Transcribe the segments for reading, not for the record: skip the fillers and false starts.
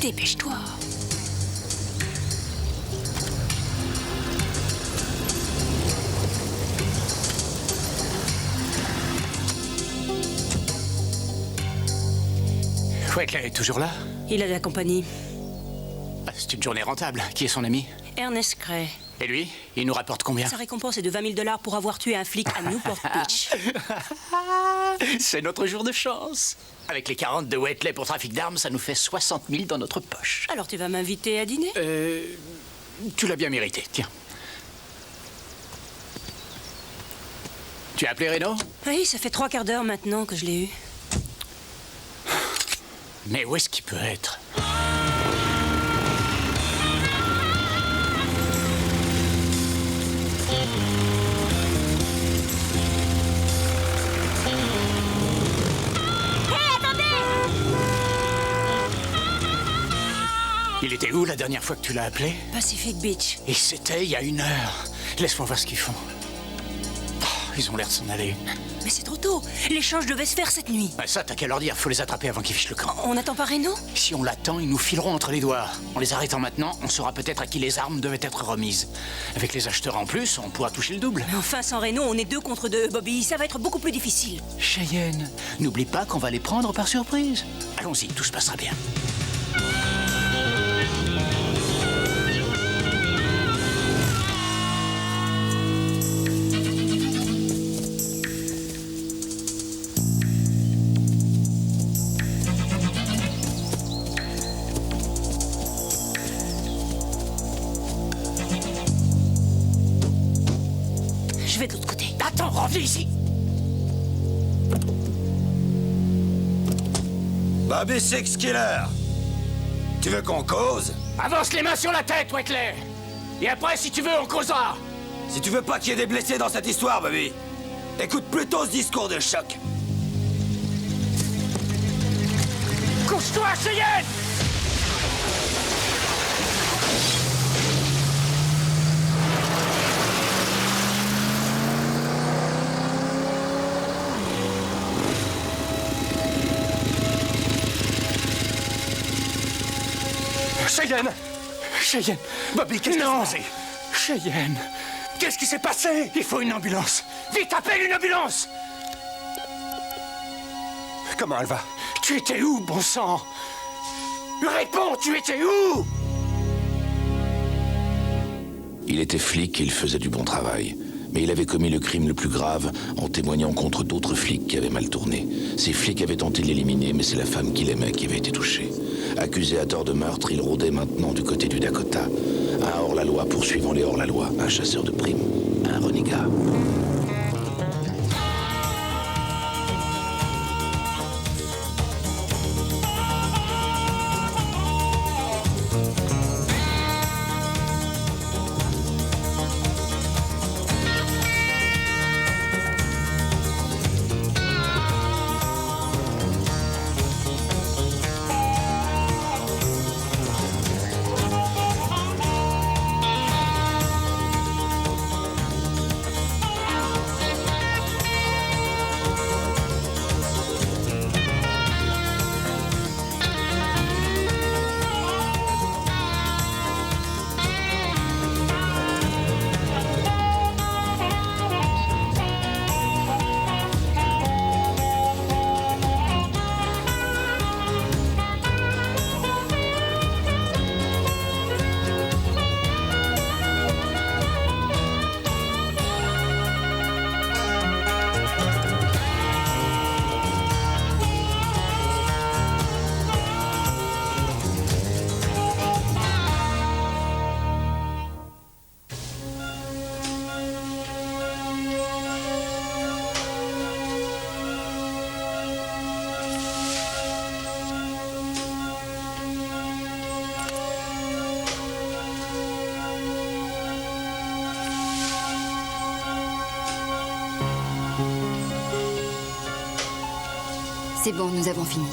Dépêche-toi. Whiteley est toujours là? Il a de la compagnie. Ah, c'est une journée rentable. Qui est son ami? Ernest Gray. Et lui? Il nous rapporte combien? Sa récompense est de 20 000 $ pour avoir tué un flic à Newport Beach. C'est notre jour de chance. Avec les 40 de Whiteley pour trafic d'armes, ça nous fait 60 000 dans notre poche. Alors tu vas m'inviter à dîner? Tu l'as bien mérité, tiens. Tu as appelé Reno? Oui, ça fait 3 quarts d'heure maintenant que je l'ai eu. Mais où est-ce qu'il peut être? Il était où la dernière fois que tu l'as appelé? Pacific Beach. Et c'était il y a 1 heure. Laisse-moi voir ce qu'ils font. Oh, ils ont l'air de s'en aller. Mais c'est trop tôt. L'échange devait se faire cette nuit. Bah ça, t'as qu'à leur dire. Faut les attraper avant qu'ils fichent le camp. On n'attend pas Reno? Si on l'attend, ils nous fileront entre les doigts. En les arrêtant maintenant, on saura peut-être à qui les armes devaient être remises. Avec les acheteurs en plus, on pourra toucher le double. Mais enfin, sans Reno, on est 2 contre 2, Bobby. Ça va être beaucoup plus difficile. Cheyenne, n'oublie pas qu'on va les prendre par surprise. Allons-y, tout se passera bien. Je vais de l'autre côté. Attends, reviens ici. Bobby Six Killer. Tu veux qu'on cause? Avance les mains sur la tête, Whiteley. Et après, si tu veux, on causera. Si tu veux pas qu'il y ait des blessés dans cette histoire, Bobby, écoute plutôt ce discours de choc. Couche-toi, Cheyenne! Cheyenne! Cheyenne! Bobby, qu'est-ce qui s'est passé? Cheyenne! Qu'est-ce qui s'est passé? Il faut une ambulance! Vite, appelle une ambulance! Comment elle va? Tu étais où, bon sang? Réponds, tu étais où? Il était flic et il faisait du bon travail. Mais il avait commis le crime le plus grave en témoignant contre d'autres flics qui avaient mal tourné. Ces flics avaient tenté de l'éliminer, mais c'est la femme qu'il aimait qui avait été touchée. Accusé à tort de meurtre, il rôdait maintenant du côté du Dakota. Un hors-la-loi poursuivant les hors-la-loi, un chasseur de primes, un renégat. C'est bon, nous avons fini.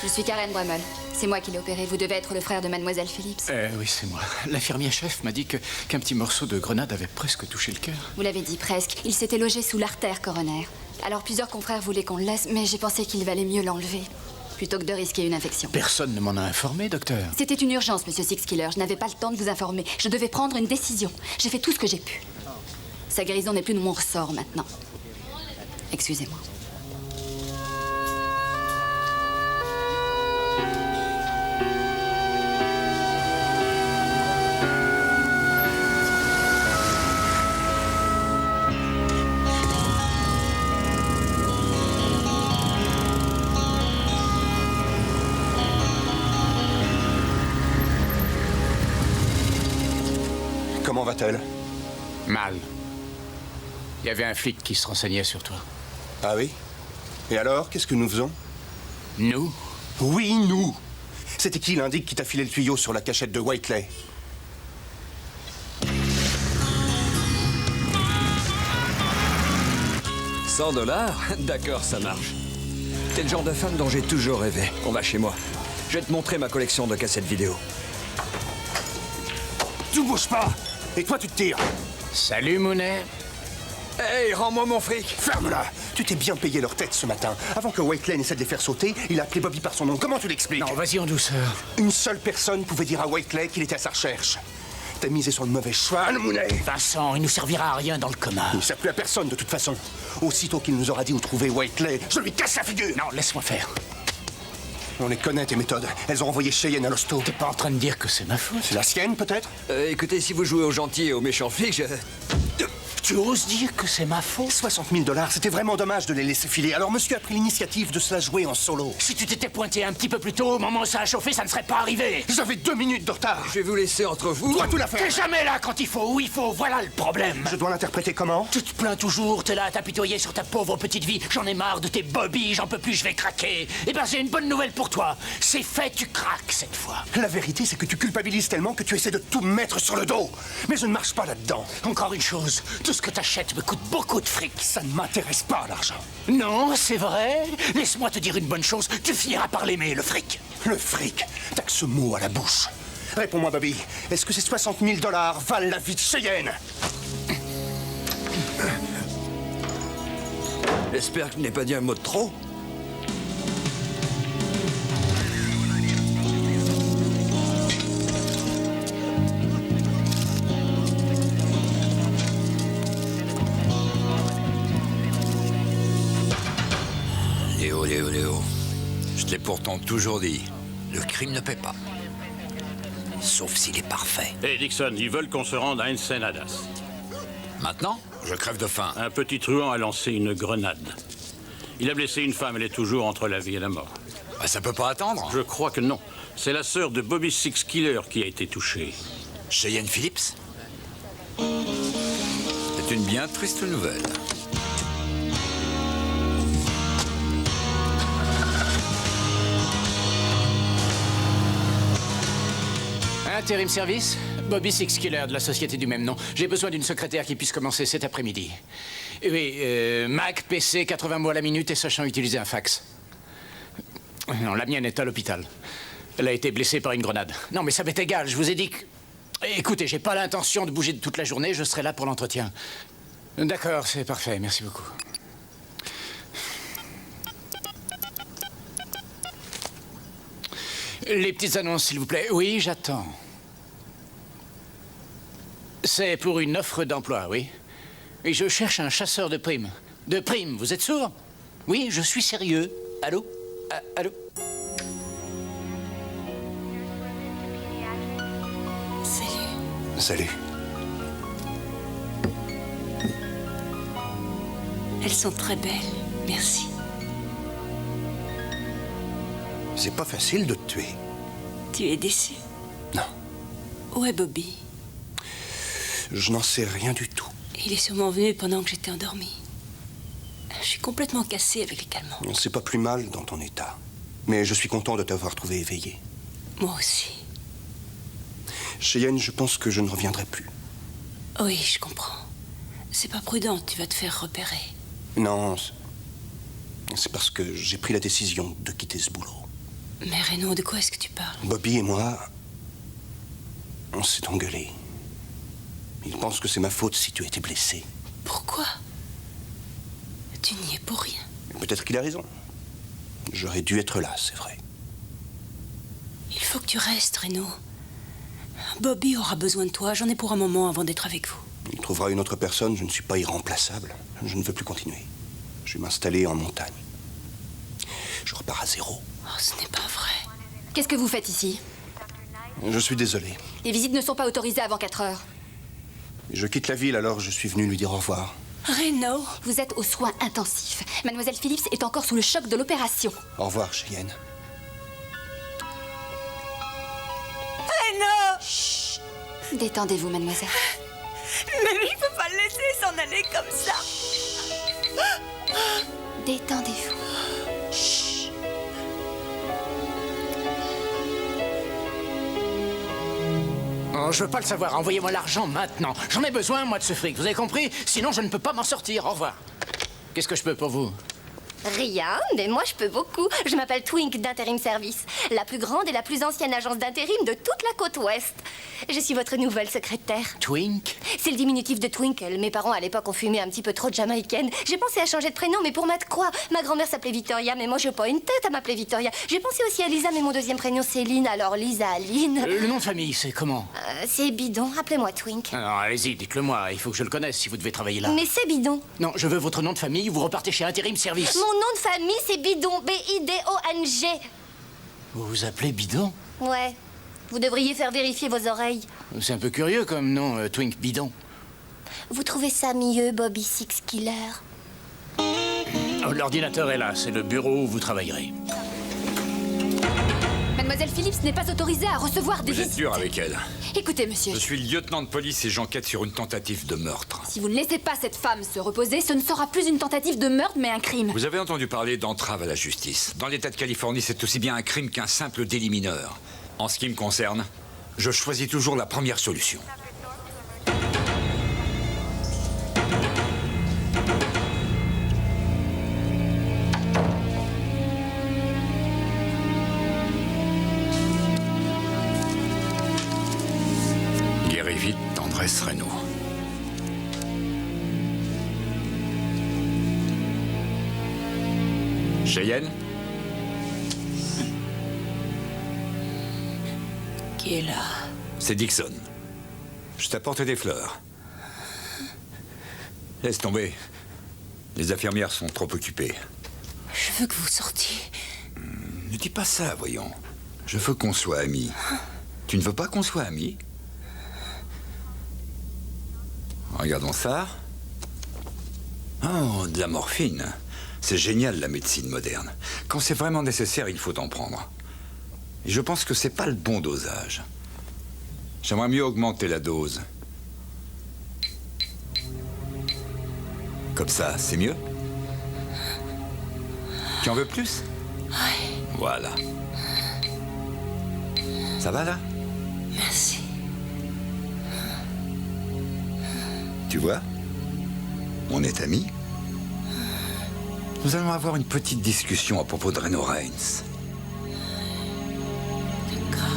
Je suis Karen Bramall. C'est moi qui l'ai opéré. Vous devez être le frère de Mademoiselle Phillips. Oui, c'est moi. L'infirmier-chef m'a dit qu'un petit morceau de grenade avait presque touché le cœur. Vous l'avez dit presque. Il s'était logé sous l'artère coronaire. Alors plusieurs confrères voulaient qu'on le laisse, mais j'ai pensé qu'il valait mieux l'enlever, plutôt que de risquer une infection. Personne ne m'en a informé, docteur. C'était une urgence, monsieur Sixkiller. Je n'avais pas le temps de vous informer. Je devais prendre une décision. J'ai fait tout ce que j'ai pu. Sa guérison n'est plus de mon ressort maintenant. Excusez-moi. Comment va-t-elle? Mal. Il y avait un flic qui se renseignait sur toi. Ah oui? Et alors, qu'est-ce que nous faisons? Nous? Oui, nous! C'était qui l'indique qui t'a filé le tuyau sur la cachette de Whiteley? $100? D'accord, ça marche. T'es le genre de femme dont j'ai toujours rêvé. On va chez moi. Je vais te montrer ma collection de cassettes vidéo. Tu bouges pas! Et toi, tu te tires! Salut, Mounet. Hey, rends-moi mon fric! Ferme-la! Tu t'es bien payé leur tête ce matin. Avant que Whiteley n'essaie de les faire sauter, il a appelé Bobby par son nom. Comment tu l'expliques? Non, vas-y en douceur. Une seule personne pouvait dire à Whiteley qu'il était à sa recherche. T'as misé sur le mauvais cheval, Mounet! Vincent, il nous servira à rien dans le coma. Il ne sert plus à personne, de toute façon. Aussitôt qu'il nous aura dit où trouver Whiteley, je lui casse la figure! Non, laisse-moi faire. On les connaît, tes méthodes. Elles ont envoyé Cheyenne à l'hosto. T'es pas en train de dire que c'est ma faute? C'est la sienne, peut-être? Écoutez, si vous jouez aux gentils et aux méchants flics, Tu oses dire que c'est ma faute? 60 000 $, c'était vraiment dommage de les laisser filer. Alors monsieur a pris l'initiative de se la jouer en solo. Si tu t'étais pointé un petit peu plus tôt, au moment où ça a chauffé, ça ne serait pas arrivé. J'avais 2 minutes de retard. je vais vous laisser entre vous. Toi, tout la faire. T'es jamais là quand il faut, où il faut, voilà le problème. Je dois l'interpréter comment? Tu te plains toujours, t'es là à t'apitoyer sur ta pauvre petite vie. J'en ai marre de tes Bobby, j'en peux plus, je vais craquer. Eh ben, j'ai une bonne nouvelle pour toi. C'est fait, tu craques cette fois. La vérité, c'est que tu culpabilises tellement que tu essaies de tout me mettre sur le dos. Mais je ne marche pas là-dedans. Encore une chose, tout ce que t'achètes me coûte beaucoup de fric. Ça ne m'intéresse pas, l'argent. Non, c'est vrai. Laisse-moi te dire une bonne chose, tu finiras par l'aimer, le fric. Le fric, t'as que ce mot à la bouche. Réponds-moi, Bobby. Est-ce que ces 60 000 $ valent la vie de Cheyenne? J'espère que je n'ai pas dit un mot de trop. Léo. Je te l'ai pourtant toujours dit. Le crime ne paie pas. Sauf s'il est parfait. Hé, Dixon, ils veulent qu'on se rende à Ensenadas. Maintenant, je crève de faim. Un petit truand a lancé une grenade. Il a blessé une femme, elle est toujours entre la vie et la mort. Bah, ça peut pas attendre. Je crois que non. C'est la sœur de Bobby Sixkiller qui a été touchée. Cheyenne Phillips? C'est une bien triste nouvelle. Intérim service, Bobby Sixkiller de la société du même nom. J'ai besoin d'une secrétaire qui puisse commencer cet après-midi. Oui, Mac, PC, 80 mots à la minute et sachant utiliser un fax. Non, la mienne est à l'hôpital. Elle a été blessée par une grenade. Non, mais ça m'est égal, je vous ai dit que... Écoutez, j'ai pas l'intention de bouger de toute la journée, je serai là pour l'entretien. D'accord, c'est parfait, merci beaucoup. Les petites annonces, s'il vous plaît. Oui, j'attends. C'est pour une offre d'emploi, oui. Et je cherche un chasseur de primes. De primes, vous êtes sourd? Oui, je suis sérieux. Allô? Allô? Salut. Elles sont très belles, merci. C'est pas facile de te tuer. Tu es déçu? Non. Où est Bobby? Je n'en sais rien du tout. Il est sûrement venu pendant que j'étais endormie. Je suis complètement cassée avec les calmants. C'est pas plus mal dans ton état. Mais je suis content de t'avoir trouvé éveillé. Moi aussi. Cheyenne, je pense que je ne reviendrai plus. Oui, je comprends. C'est pas prudent, tu vas te faire repérer. Non, c'est parce que j'ai pris la décision de quitter ce boulot. Mais Reno, de quoi est-ce que tu parles? Bobby et moi, on s'est engueulés. Il pense que c'est ma faute si tu as été blessé. Pourquoi? Tu n'y es pour rien. Peut-être qu'il a raison. J'aurais dû être là, c'est vrai. Il faut que tu restes, Reno. Bobby aura besoin de toi. J'en ai pour un moment avant d'être avec vous. Il trouvera une autre personne, je ne suis pas irremplaçable. Je ne veux plus continuer. Je vais m'installer en montagne. Je repars à zéro. Oh, ce n'est pas vrai. Qu'est-ce que vous faites ici? Je suis désolé. Les visites ne sont pas autorisées avant 4 heures. Je quitte la ville, alors je suis venu lui dire au revoir. Reno! Vous êtes aux soins intensifs. Mademoiselle Phillips est encore sous le choc de l'opération. Au revoir, Cheyenne. Reno! Chut! Détendez-vous, mademoiselle. Mais je peux pas le laisser s'en aller comme ça. Détendez-vous. Chut! Oh, je veux pas le savoir. Envoyez-moi l'argent maintenant. J'en ai besoin, moi, de ce fric. Vous avez compris? Sinon, je ne peux pas m'en sortir. Au revoir. Qu'est-ce que je peux pour vous? Rien, mais moi je peux beaucoup. Je m'appelle Twink d'Intérim Service, la plus grande et la plus ancienne agence d'intérim de toute la côte ouest. Je suis votre nouvelle secrétaire. Twink? C'est le diminutif de Twinkle. Mes parents à l'époque ont fumé un petit peu trop de jamaïcaine. J'ai pensé à changer de prénom, mais pour mettre quoi? Ma grand-mère s'appelait Victoria, mais moi j'ai pas une tête à m'appeler Victoria. J'ai pensé aussi à Lisa, mais mon deuxième prénom c'est Lynn, alors Lisa, Lynn. Le nom de famille, c'est comment? C'est bidon, appelez-moi Twink. Alors, allez-y, dites-le-moi. Il faut que je le connaisse si vous devez travailler là. Mais c'est bidon. Non, je veux votre nom de famille ou vous repartez chez Intérim Service. Mon nom de famille c'est Bidon, B-I-D-O-N-G. Vous vous appelez Bidon? Ouais. Vous devriez faire vérifier vos oreilles. C'est un peu curieux comme nom, Twink Bidon. Vous trouvez ça mieux, Bobby Six Killer? Oh, l'ordinateur est là, c'est le bureau où vous travaillerez. Mademoiselle Phillips n'est pas autorisée à recevoir des Vous êtes visites. dur avec elle. Écoutez, monsieur. Je suis le lieutenant de police et j'enquête sur une tentative de meurtre. Si vous ne laissez pas cette femme se reposer, ce ne sera plus une tentative de meurtre, mais un crime. Vous avez entendu parler d'entrave à la justice. Dans l'État de Californie, c'est aussi bien un crime qu'un simple délit mineur. En ce qui me concerne, je choisis toujours la première solution. Guéris vite, tendresse Reno. Cheyenne? Qui est là? C'est Dixon. Je t'apporte des fleurs. Laisse tomber. Les infirmières sont trop occupées. Je veux que vous sortiez. Ne dis pas ça, voyons. Je veux qu'on soit amis. Tu ne veux pas qu'on soit amis? Regardons ça. Oh, de la morphine. C'est génial, la médecine moderne. Quand c'est vraiment nécessaire, il faut en prendre. Et je pense que c'est pas le bon dosage. J'aimerais mieux augmenter la dose. Comme ça, c'est mieux? Tu en veux plus? Oui. Voilà. Ça va, là? Merci. Tu vois? On est amis. Nous allons avoir une petite discussion à propos de Reno Raines. D'accord.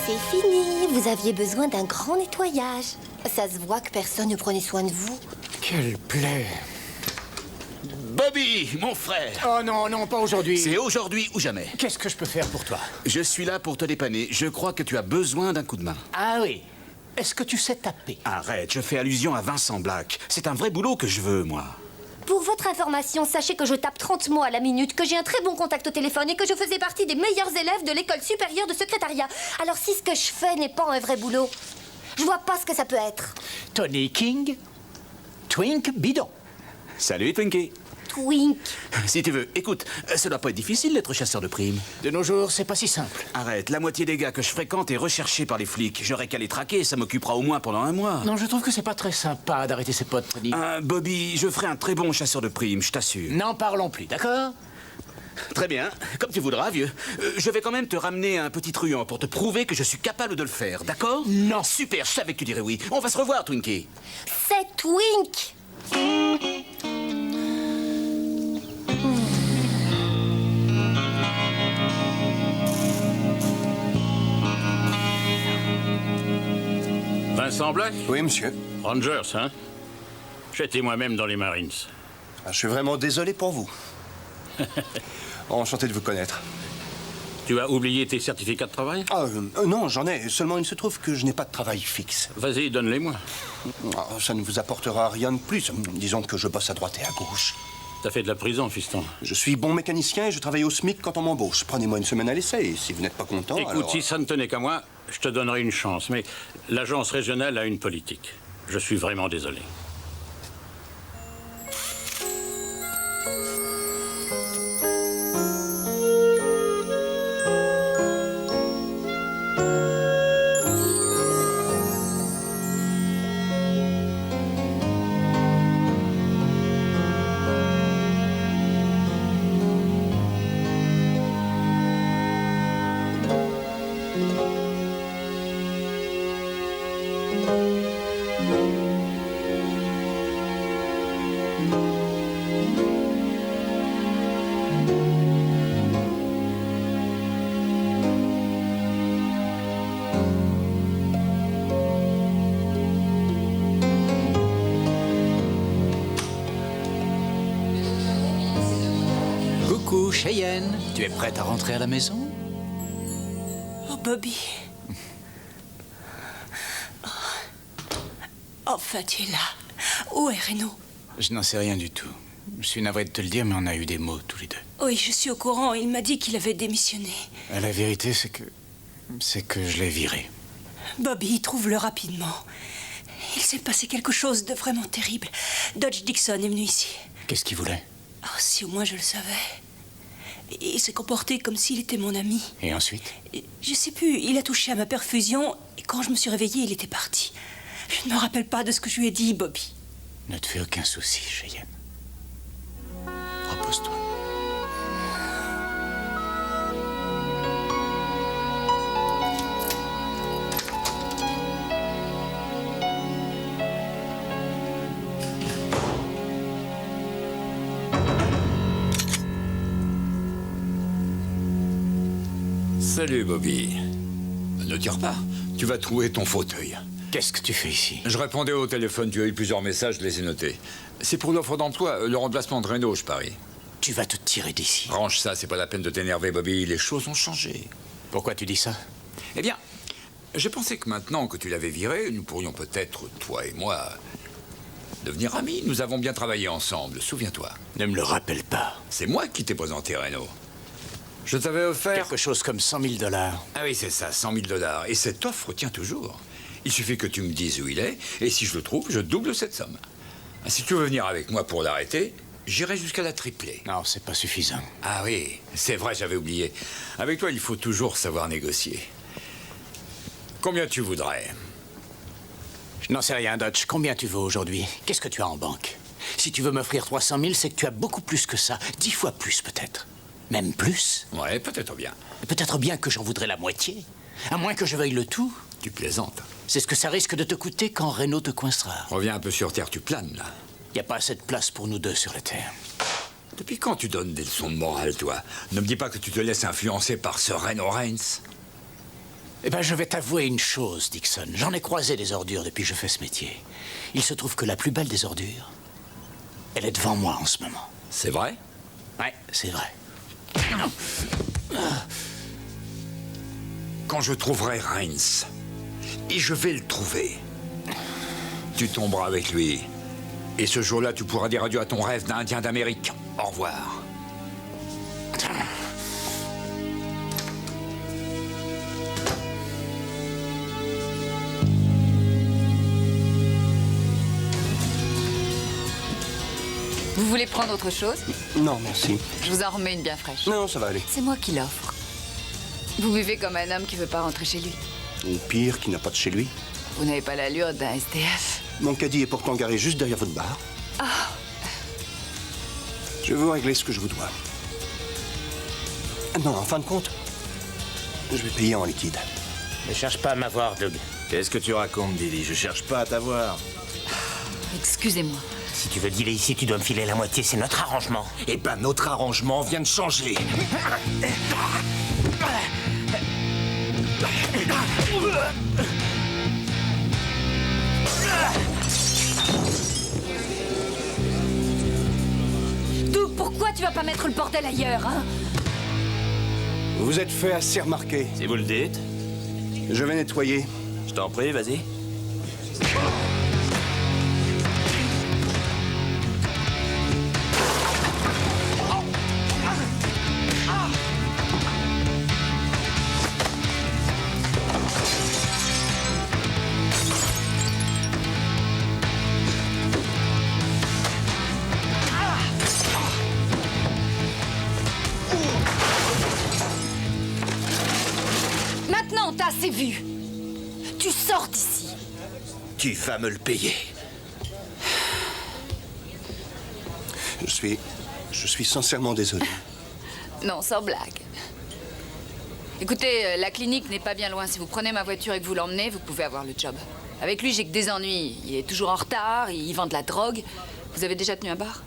C'est fini, vous aviez besoin d'un grand nettoyage. Ça se voit que personne ne prenait soin de vous. Quelle plaie! Bobby! Bobby, mon frère. Oh non, non, pas aujourd'hui. C'est aujourd'hui ou jamais. Qu'est-ce que je peux faire pour toi? Je suis là pour te dépanner. Je crois que tu as besoin d'un coup de main. Ah oui. Est-ce que tu sais taper? Arrête, je fais allusion à Vincent Black. C'est un vrai boulot que je veux, moi. Pour votre information, sachez que je tape 30 mots à la minute, que j'ai un très bon contact au téléphone et que je faisais partie des meilleurs élèves de l'école supérieure de secrétariat. Alors si ce que je fais n'est pas un vrai boulot, je vois pas ce que ça peut être. Tony King, Twink Bidon. Salut, Twinkie. Twink. Si tu veux, écoute, ça doit pas être difficile d'être chasseur de primes. De nos jours, c'est pas si simple. Arrête, la moitié des gars que je fréquente est recherchée par les flics. J'aurais qu'à les traquer, ça m'occupera au moins pendant un mois. Non, je trouve que c'est pas très sympa d'arrêter ses potes, Tony. Bobby, je ferai un très bon chasseur de primes, je t'assure. N'en parlons plus, d'accord? Très bien, comme tu voudras, vieux. Je vais quand même te ramener un petit truand pour te prouver que je suis capable de le faire, d'accord? Non. Super, je savais que tu dirais oui. On va se revoir, Twinkie. C'est Twink. Vincent Black? Oui, monsieur. Rangers, hein? J'étais moi-même dans les Marines. Ah, je suis vraiment désolé pour vous. Enchanté de vous connaître. Tu as oublié tes certificats de travail? Ah, non, j'en ai. Seulement, il se trouve que je n'ai pas de travail fixe. Vas-y, donne-les-moi. Ah, ça ne vous apportera rien de plus. Disons que je bosse à droite et à gauche. T'as fait de la prison, fiston. Je suis bon mécanicien et je travaille au SMIC quand on m'embauche. Prenez-moi une semaine à l'essai et si vous n'êtes pas content, Écoute, alors... si ça ne tenait qu'à moi, je te donnerais une chance. Mais l'agence régionale a une politique. Je suis vraiment désolé. Coucou, Cheyenne. Tu es prête à rentrer à la maison? Oh, Bobby. Oh. Enfin, tu es là. Où est Reno? Je n'en sais rien du tout. Je suis navré de te le dire, mais on a eu des mots tous les deux. Oui, je suis au courant. Il m'a dit qu'il avait démissionné. La vérité, c'est que je l'ai viré. Bobby, trouve-le rapidement. Il s'est passé quelque chose de vraiment terrible. Dodge Dixon est venu ici. Qu'est-ce qu'il voulait? Oh, si au moins je le savais. Il s'est comporté comme s'il était mon ami. Et ensuite? Je sais plus, il a touché à ma perfusion et quand je me suis réveillée, il était parti. Je ne me rappelle pas de ce que je lui ai dit, Bobby. Ne te fais aucun souci, Cheyenne. Repose-toi. Salut, Bobby. Ne tire pas. Tu vas trouver ton fauteuil. Qu'est-ce que tu fais ici? Je répondais au téléphone. Tu as eu plusieurs messages, je les ai notés. C'est pour l'offre d'emploi, le remplacement de Reno, je parie. Tu vas te tirer d'ici. Range ça, c'est pas la peine de t'énerver, Bobby. Les choses ont changé. Pourquoi tu dis ça? Eh bien, j'ai pensé que maintenant que tu l'avais viré, nous pourrions peut-être, toi et moi, devenir amis. Nous avons bien travaillé ensemble, souviens-toi. Ne me le rappelle pas. C'est moi qui t'ai présenté Reno. Je t'avais offert... Quelque chose comme 100 000 $. Ah oui, c'est ça, 100 000 $. Et cette offre tient toujours. Il suffit que tu me dises où il est, et si je le trouve, je double cette somme. Si tu veux venir avec moi pour l'arrêter, j'irai jusqu'à la tripler. Non, c'est pas suffisant. Ah oui, c'est vrai, j'avais oublié. Avec toi, il faut toujours savoir négocier. Combien tu voudrais? Je n'en sais rien, Dodge. Combien tu veux aujourd'hui? Qu'est-ce que tu as en banque? Si tu veux m'offrir 300 000, c'est que tu as beaucoup plus que ça. 10 fois plus, peut-être. Même plus? Ouais, peut-être bien. Peut-être bien que j'en voudrais la moitié. À moins que je veuille le tout. Tu plaisantes. C'est ce que ça risque de te coûter quand Reno te coincera. Reviens un peu sur Terre, tu planes, là. Il n'y a pas assez de place pour nous deux sur la Terre. Depuis quand tu donnes des leçons de morale, toi? Ne me dis pas que tu te laisses influencer par ce Reno Reigns. Eh ben, je vais t'avouer une chose, Dixon. J'en ai croisé des ordures depuis que je fais ce métier. Il se trouve que la plus belle des ordures, elle est devant moi en ce moment. C'est vrai? Ouais, c'est vrai. Quand je trouverai Rains, et je vais le trouver, tu tomberas avec lui. Et ce jour-là, tu pourras dire adieu à ton rêve d'Indien d'Amérique. Au revoir. Vous voulez prendre autre chose? Non, merci. Je vous en remets une bien fraîche. Non, ça va aller. C'est moi qui l'offre. Vous buvez comme un homme qui veut pas rentrer chez lui. Ou pire, qui n'a pas de chez lui. Vous n'avez pas l'allure d'un SDF. Mon caddie est pourtant garé juste derrière votre bar. Ah, Je vais vous régler ce que je vous dois. Non, en fin de compte, je vais payer en liquide. Ne cherche pas à m'avoir, Doug. Qu'est-ce que tu racontes, Billy? Je cherche pas à t'avoir. excusez-moi. Si tu veux dealer ici, tu dois me filer la moitié, c'est notre arrangement. Eh ben, notre arrangement vient de changer. Doug, pourquoi tu vas pas mettre le bordel ailleurs, hein? Vous vous êtes fait assez remarquer. Si vous le dites. Je vais nettoyer. Je t'en prie, vas-y. Maintenant, t'as assez vu. Tu sors d'ici. Tu vas me le payer. Je suis sincèrement désolé. Non, sans blague. Écoutez, la clinique n'est pas bien loin. Si vous prenez ma voiture et que vous l'emmenez, vous pouvez avoir le job. Avec lui, j'ai que des ennuis. Il est toujours en retard, il vend de la drogue. Vous avez déjà tenu un bar?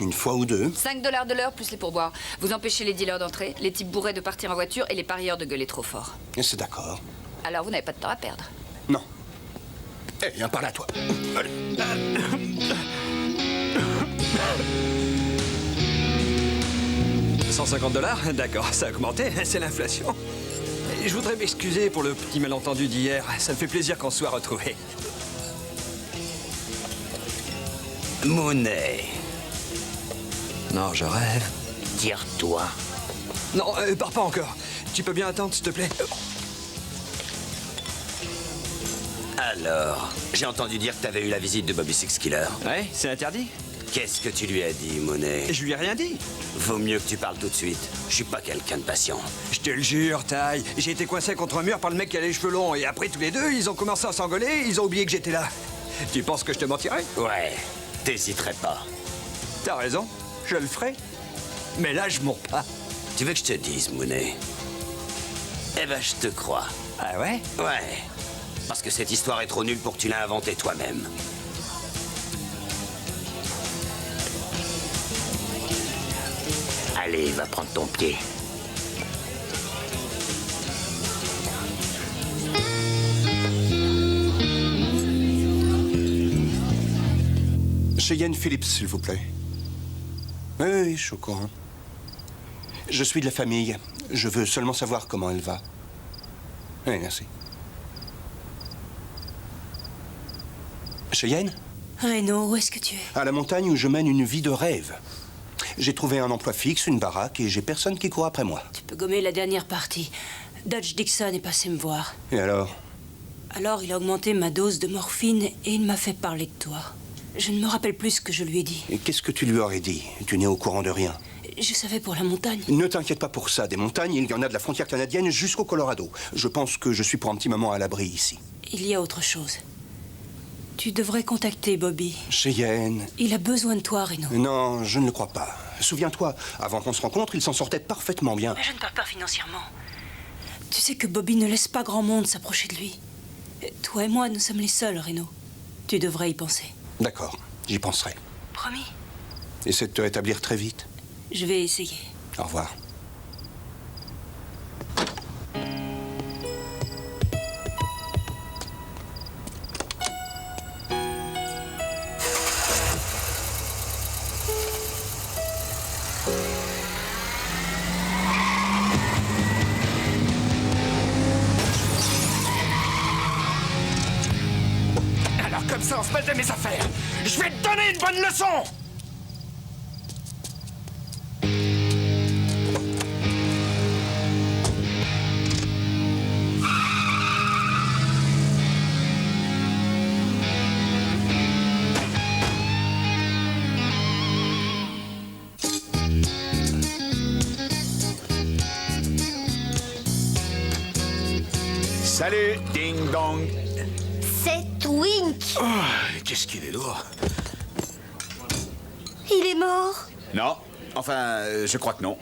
Une fois ou deux. 5 $ de l'heure plus les pourboires. Vous empêchez les dealers d'entrer, les types bourrés de partir en voiture et les parieurs de gueuler trop fort. Et c'est d'accord. Alors vous n'avez pas de temps à perdre. Non. Eh, viens par là, toi. Allez. 150 $? D'accord, ça a augmenté, c'est l'inflation. Et je voudrais m'excuser pour le petit malentendu d'hier. Ça me fait plaisir qu'on se soit retrouvés. Monnaie. Non, je rêve. Tire-toi. Non, pars pas encore. Tu peux bien attendre, s'il te plaît. Alors, j'ai entendu dire que t'avais eu la visite de Bobby Six Killer. Ouais, c'est interdit. Qu'est-ce que tu lui as dit, Monnaie? Je lui ai rien dit. Vaut mieux que tu parles tout de suite. Je suis pas quelqu'un de patient. Je te le jure, Ty. J'ai été coincé contre un mur par le mec qui a les cheveux longs. Et après, tous les deux, ils ont commencé à s'engueuler. Ils ont oublié que j'étais là. Tu penses que je te mentirais? Ouais, t'hésiterais pas. T'as raison, je le ferai. Mais là, je mens pas. Tu veux que je te dise, Monnaie? Eh ben, je te crois. Ah ouais? Ouais. Parce que cette histoire est trop nulle pour que tu l'aies inventée toi-même. Allez, va prendre ton pied. Cheyenne Phillips, s'il vous plaît. Oui, je suis au courant. Je suis de la famille. Je veux seulement savoir comment elle va. Oui, merci. Cheyenne? Reno, où est-ce que tu es? À la montagne où je mène une vie de rêve. J'ai trouvé un emploi fixe, une baraque, et j'ai personne qui court après moi. Tu peux gommer la dernière partie. Dodge Dixon est passé me voir. Et alors? Alors, il a augmenté ma dose de morphine et il m'a fait parler de toi. Je ne me rappelle plus ce que je lui ai dit. Et qu'est-ce que tu lui aurais dit? Tu n'es au courant de rien. Je savais pour la montagne. Ne t'inquiète pas pour ça. Des montagnes, il y en a de la frontière canadienne jusqu'au Colorado. Je pense que je suis pour un petit moment à l'abri ici. Il y a autre chose. Tu devrais contacter Bobby. Cheyenne. Il a besoin de toi, Reno. Non, je ne le crois pas. Souviens-toi, avant qu'on se rencontre, il s'en sortait parfaitement bien. Mais je ne parle pas financièrement. Tu sais que Bobby ne laisse pas grand monde s'approcher de lui. Toi et moi, nous sommes les seuls, Reno. Tu devrais y penser. D'accord, j'y penserai. Promis. Essaie de te rétablir très vite. Je vais essayer. Au revoir. ça, on se mêle de mes affaires. Je vais te donner une bonne leçon. Salut, ding dong. C'est Twink. Oh, qu'est-ce qu'il est lourd. Il est mort. Non, enfin, je crois que non.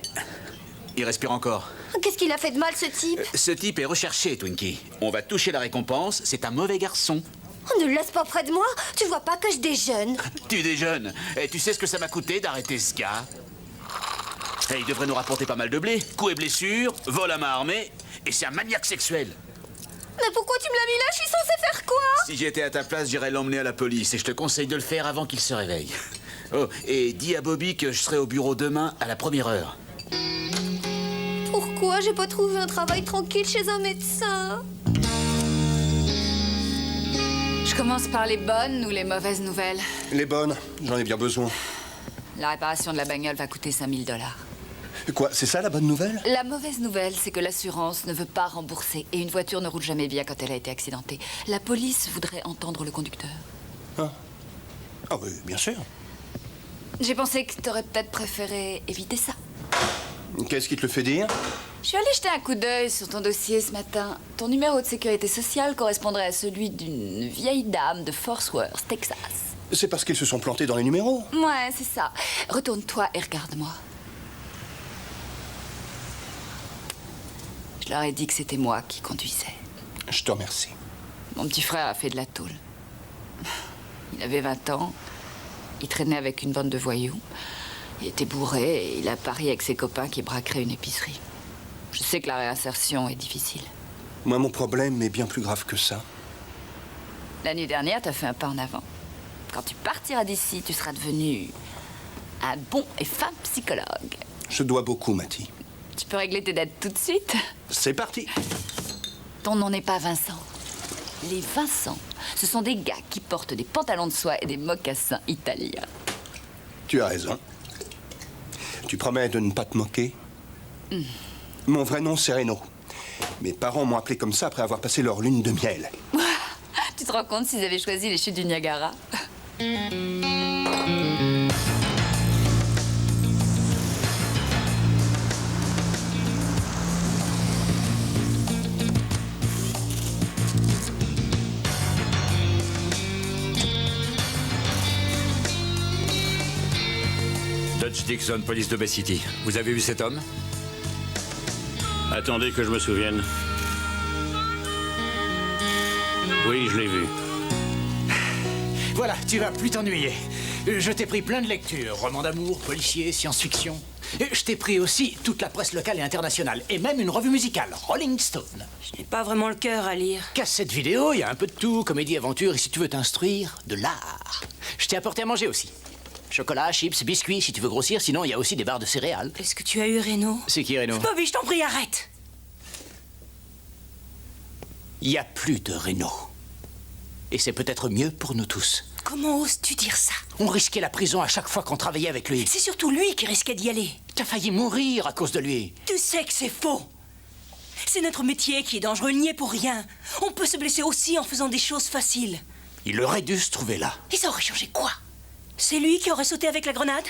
Il respire encore. Qu'est-ce qu'il a fait de mal, ce type? Ce type est recherché, Twinkie. On va toucher la récompense, c'est un mauvais garçon. Oh, ne le laisse pas près de moi. Tu vois pas que je déjeune? Tu déjeunes. Et tu sais ce que ça m'a coûté d'arrêter ce gars? Et il devrait nous rapporter pas mal de blé. Coups et blessures, vol à main armée, et c'est un maniaque sexuel. Mais pourquoi tu me l'as mis là? Je suis censée faire quoi? Si j'étais à ta place, j'irais l'emmener à la police, et je te conseille de le faire avant qu'il se réveille. Oh, et dis à Bobby que je serai au bureau demain à la 1re heure. Pourquoi j'ai pas trouvé un travail tranquille chez un médecin? Je commence par les bonnes ou les mauvaises nouvelles? Les bonnes, j'en ai bien besoin. La réparation de la bagnole va coûter 5 000 $. Quoi, c'est ça la bonne nouvelle? La mauvaise nouvelle, c'est que l'assurance ne veut pas rembourser et une voiture ne roule jamais bien quand elle a été accidentée. La police voudrait entendre le conducteur. Ah oui, bien sûr. J'ai pensé que t'aurais peut-être préféré éviter ça. Qu'est-ce qui te le fait dire? Je suis allée jeter un coup d'œil sur ton dossier ce matin. Ton numéro de sécurité sociale correspondrait à celui d'une vieille dame de Fort Worth, Texas. C'est parce qu'ils se sont plantés dans les numéros. Ouais, c'est ça. Retourne-toi et regarde-moi. Je leur ai dit que c'était moi qui conduisais. Je te remercie. Mon petit frère a fait de la tôle. Il avait 20 ans. Il traînait avec une bande de voyous. Il était bourré et il a parié avec ses copains qui braqueraient une épicerie. Je sais que la réinsertion est difficile. Moi, mon problème est bien plus grave que ça. La nuit dernière, t'as fait un pas en avant. Quand tu partiras d'ici, tu seras devenu un bon et fin psychologue. Je dois beaucoup, Mathie. Tu peux régler tes dettes tout de suite. C'est parti. Ton nom n'est pas Vincent. Les Vincent, ce sont des gars qui portent des pantalons de soie et des mocassins italiens. Tu as raison. Tu promets de ne pas te moquer? Mon vrai nom, c'est Reno. Mes parents m'ont appelé comme ça après avoir passé leur lune de miel. Tu te rends compte s'ils avaient choisi les chutes du Niagara? Dodge Dixon, police de Bay City. Vous avez vu cet homme? Attendez que je me souvienne. Oui, je l'ai vu. Voilà, tu vas plus t'ennuyer. Je t'ai pris plein de lectures. Romans d'amour, policiers, science-fiction. Et je t'ai pris aussi toute la presse locale et internationale. Et même une revue musicale, Rolling Stone. Je n'ai pas vraiment le cœur à lire. Cassette vidéo, il y a un peu de tout. Comédie, aventure. Et si tu veux t'instruire, de l'art. Je t'ai apporté à manger aussi. Chocolat, chips, biscuits, si tu veux grossir. Sinon, il y a aussi des barres de céréales. Est-ce que tu as eu Reno? C'est qui, Reno? Bobby, je t'en prie, arrête! Il n'y a plus de Reno. Et c'est peut-être mieux pour nous tous. Comment oses-tu dire ça? On risquait la prison à chaque fois qu'on travaillait avec lui. C'est surtout lui qui risquait d'y aller. T'as failli mourir à cause de lui. Tu sais que c'est faux. C'est notre métier qui est dangereux, il n'y est pour rien. On peut se blesser aussi en faisant des choses faciles. Il aurait dû se trouver là. Et ça aurait changé quoi? C'est lui qui aurait sauté avec la grenade?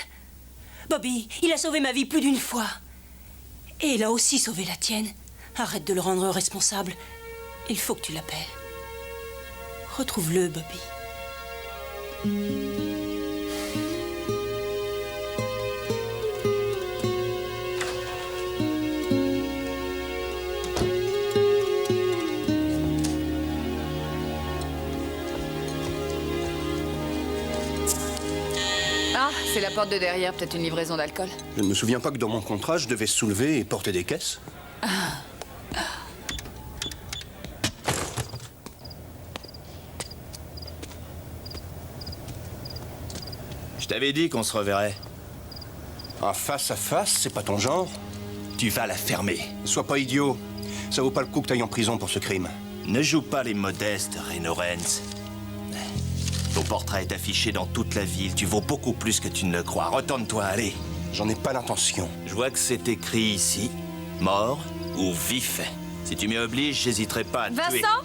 Bobby, il a sauvé ma vie plus d'une fois. Et il a aussi sauvé la tienne. Arrête de le rendre responsable. Il faut que tu l'appelles. Retrouve-le, Bobby. Ah, c'est la porte de derrière, peut-être une livraison d'alcool. Je ne me souviens pas que dans mon contrat, je devais soulever et porter des caisses. Je t'avais dit qu'on se reverrait. Un face à face, c'est pas ton genre. Tu vas la fermer. Sois pas idiot. Ça vaut pas le coup que t'ailles en prison pour ce crime. Ne joue pas les modestes, Reno Renz. Ton portrait est affiché dans toute la ville. Tu vaux beaucoup plus que tu ne le crois. Retourne-toi, allez. J'en ai pas l'intention. Je vois que c'est écrit ici. Mort ou vif. Si tu m'y obliges, j'hésiterai pas à te tuer. Vincent?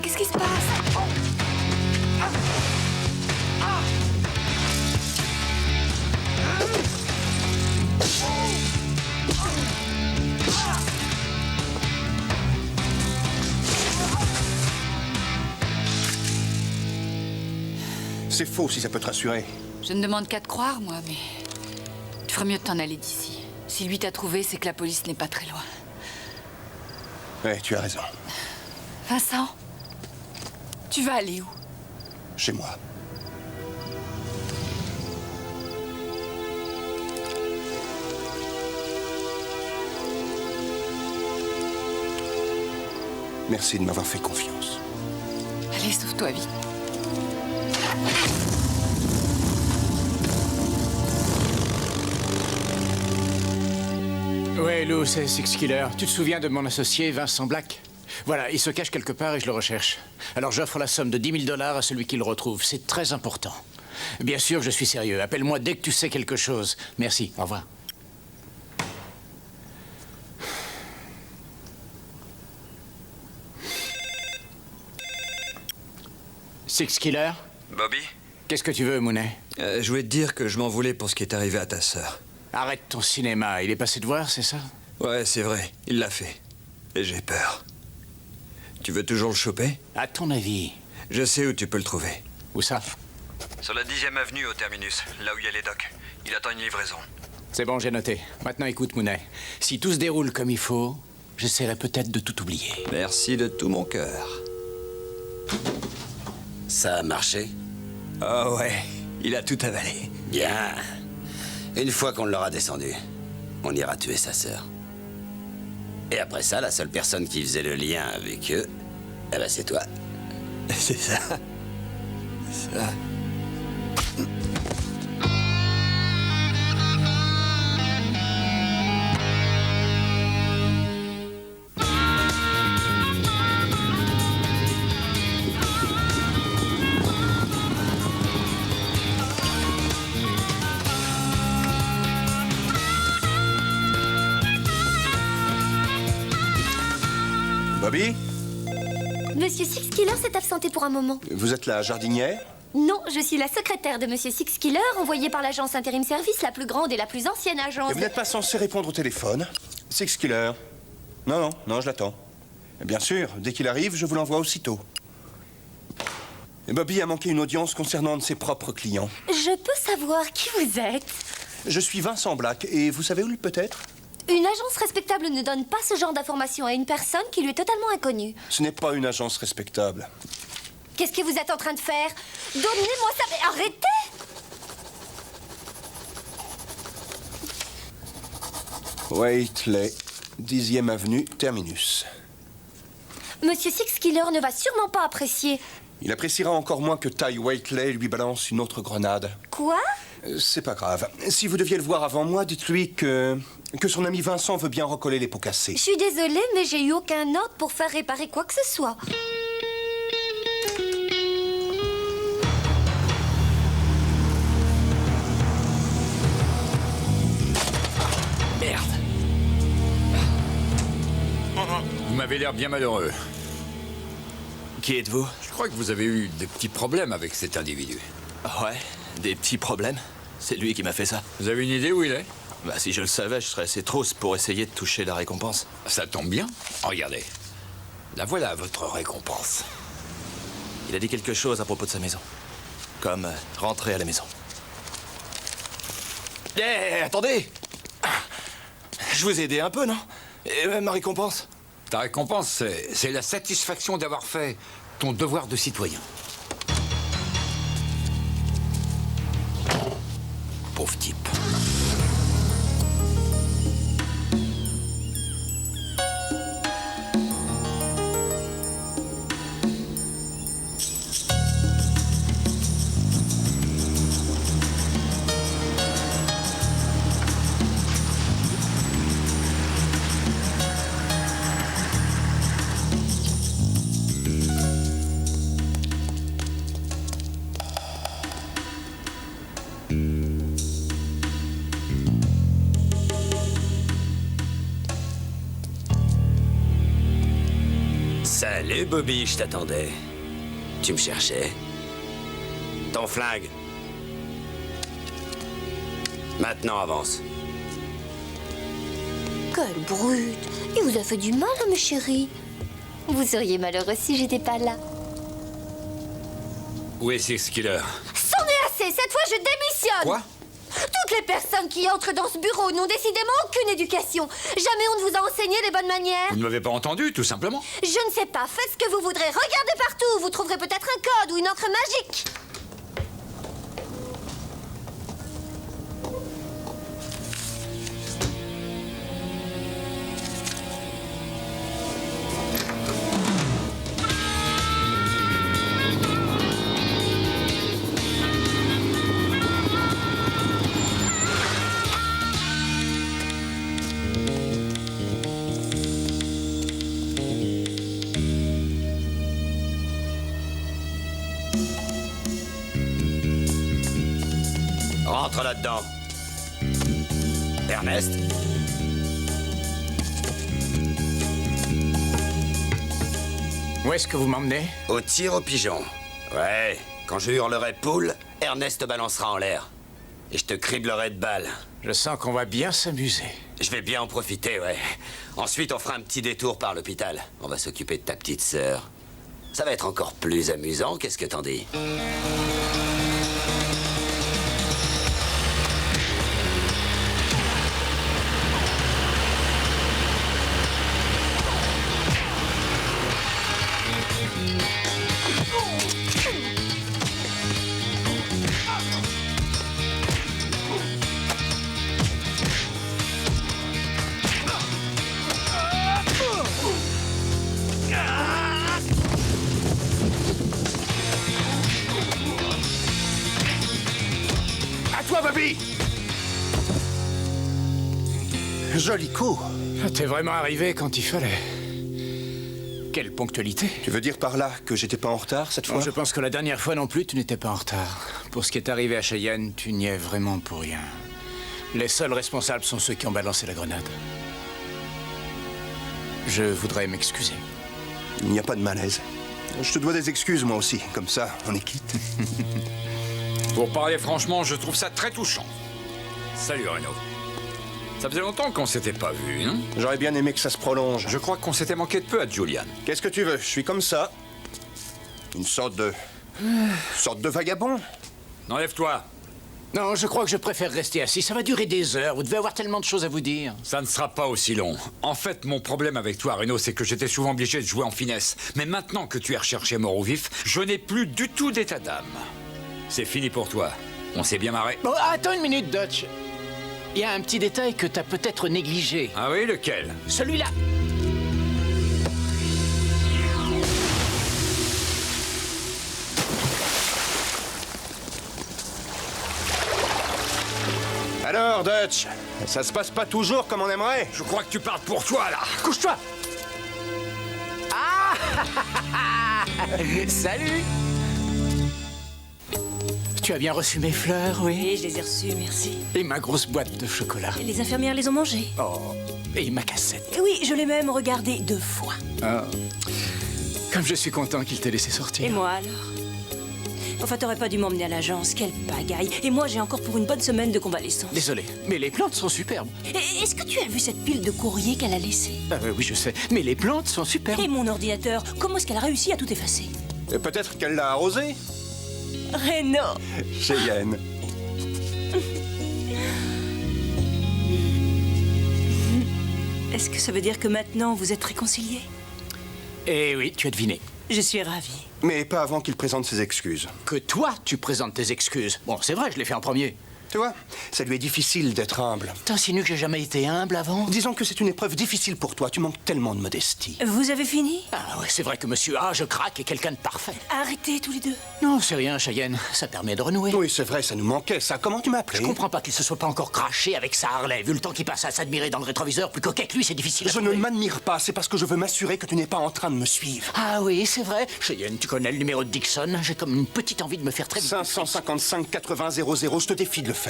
Qu'est-ce qui se passe? C'est faux si ça peut te rassurer. Je ne demande qu'à te croire, moi, mais... Tu ferais mieux de t'en aller d'ici. Si lui t'a trouvé, c'est que la police n'est pas très loin. Ouais, tu as raison. Vincent, tu vas aller où? Chez moi. Merci de m'avoir fait confiance. Allez, sauve-toi vite. Ouais, Lou, c'est Six Killer. Tu te souviens de mon associé, Vincent Black? Voilà, il se cache quelque part et je le recherche. Alors j'offre la somme de 10 000 $ à celui qui le retrouve. C'est très important. Bien sûr, je suis sérieux. Appelle-moi dès que tu sais quelque chose. Merci, au revoir. Six Killer? Bobby? Qu'est-ce que tu veux, Mounet? Je voulais te dire que je m'en voulais pour ce qui est arrivé à ta sœur. Arrête ton cinéma. Il est passé te voir, c'est ça? Ouais, c'est vrai. Il l'a fait. Et j'ai peur. Tu veux toujours le choper? À ton avis? Je sais où tu peux le trouver. Où ça? Sur la 10e avenue au terminus, là où il y a les docks. Il attend une livraison. C'est bon, j'ai noté. Maintenant, écoute, Mounet. Si tout se déroule comme il faut, j'essaierai peut-être de tout oublier. Merci de tout mon cœur. Ça a marché? Ah ouais, il a tout avalé. Bien. Une fois qu'on l'aura descendu, on ira tuer sa sœur. Et après ça, la seule personne qui faisait le lien avec eux, eh ben c'est toi. C'est ça. Ça. Bobby? Monsieur Six Killer s'est absenté pour un moment. Vous êtes la jardinière? Non, je suis la secrétaire de Monsieur Six Killer, envoyée par l'agence Intérim Service, la plus grande et la plus ancienne agence. Et vous n'êtes pas censé répondre au téléphone? Six Killer. Non, je l'attends. Bien sûr, dès qu'il arrive, je vous l'envoie aussitôt. Et Bobby a manqué une audience concernant un de ses propres clients. Je peux savoir qui vous êtes? Je suis Vincent Black, et vous savez où il peut être? Une agence respectable ne donne pas ce genre d'informations à une personne qui lui est totalement inconnue. Ce n'est pas une agence respectable. Qu'est-ce que vous êtes en train de faire? Donnez-moi ça, mais arrêtez! Waitley, 10e avenue, terminus. Monsieur Six Killer ne va sûrement pas apprécier. Il appréciera encore moins que Ty Waitley lui balance une autre grenade. Quoi? C'est pas grave. Si vous deviez le voir avant moi, dites-lui que son ami Vincent veut bien recoller les pots cassés. Je suis désolée, mais j'ai eu aucun ordre pour faire réparer quoi que ce soit. Merde. Vous m'avez l'air bien malheureux. Qui êtes-vous? Je crois que vous avez eu des petits problèmes avec cet individu. Ouais, des petits problèmes. C'est lui qui m'a fait ça. Vous avez une idée où il est? Bah, si je le savais, je serais assez trousse pour essayer de toucher la récompense. Ça tombe bien. Regardez. La voilà, votre récompense. Il a dit quelque chose à propos de sa maison. Comme rentrer à la maison. Eh, attendez! Je vous ai aidé un peu, non? Et ma récompense? Ta récompense, c'est la satisfaction d'avoir fait ton devoir de citoyen. Pauvre type. Salut, Bobby, je t'attendais. Tu me cherchais? Ton flingue. Maintenant, avance. Quelle brute! Il vous a fait du mal, hein, mes chéris. Vous seriez malheureux si j'étais pas là. Où est Six Killer? C'en est assez! Cette fois, je démissionne! Quoi? Toutes les personnes qui entrent dans ce bureau n'ont décidément aucune éducation. Jamais on ne vous a enseigné les bonnes manières. Vous ne m'avez pas entendu, tout simplement. Je ne sais pas, faites ce que vous voudrez. Regardez partout, vous trouverez peut-être un code ou une encre magique. Rentre là-dedans. Ernest? Où est-ce que vous m'emmenez? Au tir au pigeon. Ouais, quand je hurlerai poule, Ernest te balancera en l'air. Et je te criblerai de balles. Je sens qu'on va bien s'amuser. Je vais bien en profiter, ouais. Ensuite, on fera un petit détour par l'hôpital. On va s'occuper de ta petite sœur. Ça va être encore plus amusant, qu'est-ce que t'en dis? Joli coup. T'es vraiment arrivé quand il fallait. Quelle ponctualité. Tu veux dire par là que j'étais pas en retard cette fois? Je pense que la dernière fois non plus, tu n'étais pas en retard. Pour ce qui est arrivé à Cheyenne, tu n'y es vraiment pour rien. Les seuls responsables sont ceux qui ont balancé la grenade. Je voudrais m'excuser. Il n'y a pas de malaise. Je te dois des excuses, moi aussi. Comme ça, on est quitte. Pour parler franchement, je trouve ça très touchant. Salut, Reno. Ça faisait longtemps qu'on s'était pas vu, hein? J'aurais bien aimé que ça se prolonge. Je crois qu'on s'était manqué de peu à Julian. Qu'est-ce que tu veux? Je suis comme ça. Une sorte de vagabond. Enlève-toi. Non, je crois que je préfère rester assis. Ça va durer des heures. Vous devez avoir tellement de choses à vous dire. Ça ne sera pas aussi long. En fait, mon problème avec toi, Reno, c'est que j'étais souvent obligé de jouer en finesse. Mais maintenant que tu es recherché mort ou vif, je n'ai plus du tout d'état d'âme. C'est fini pour toi. On s'est bien marré. Bon, attends une minute, Dutch. Il y a un petit détail que t'as peut-être négligé. Ah oui, lequel? Celui-là. Alors, Dutch, ça se passe pas toujours comme on aimerait. Je crois que tu parles pour toi, là. Couche-toi. Ah. Salut. Tu as bien reçu mes fleurs, oui? Oui, je les ai reçues, merci. Et ma grosse boîte de chocolat. Et les infirmières les ont mangées. Oh, et ma cassette. Et oui, je l'ai même regardée 2 fois. Ah. Comme je suis content qu'il t'ait laissé sortir. Et moi alors? Enfin, t'aurais pas dû m'emmener à l'agence, quelle pagaille. Et moi, j'ai encore pour une bonne semaine de convalescence. Désolé, mais les plantes sont superbes. Est-ce que tu as vu cette pile de courrier qu'elle a laissée? Oui, je sais, mais les plantes sont superbes. Et mon ordinateur, comment est-ce qu'elle a réussi à tout effacer? Et peut-être qu'elle l'a arrosé. Reno. Cheyenne. Est-ce que ça veut dire que maintenant, vous êtes réconciliés? Eh oui, tu as deviné. Je suis ravie. Mais pas avant qu'il présente ses excuses. Que toi, tu présentes tes excuses. Bon, c'est vrai, je l'ai fait en premier. Tu vois, ça lui est difficile d'être humble. T'insinues que j'ai jamais été humble avant? Disons que c'est une épreuve difficile pour toi. Tu manques tellement de modestie. Vous avez fini? Ah ouais, c'est vrai que monsieur A, je craque, est quelqu'un de parfait. Arrêtez tous les deux. Non, c'est rien, Cheyenne. Ça permet de renouer. Oui, c'est vrai, ça nous manquait, ça. Comment tu m'as appelé? Je comprends pas qu'il se soit pas encore craché avec sa Harley. Vu le temps qu'il passe à s'admirer dans le rétroviseur, plus coquet que lui, c'est difficile à Je ne trouver. m'admire pas, c'est parce que je veux m'assurer que tu n'es pas en train de me suivre. Ah oui, c'est vrai. Cheyenne, tu connais le numéro de Dixon. J'ai comme une petite envie de me faire très vite. 555 80 00, je te défie de le faire.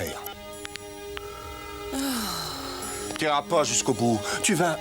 Tu n'iras pas jusqu'au bout. Tu vas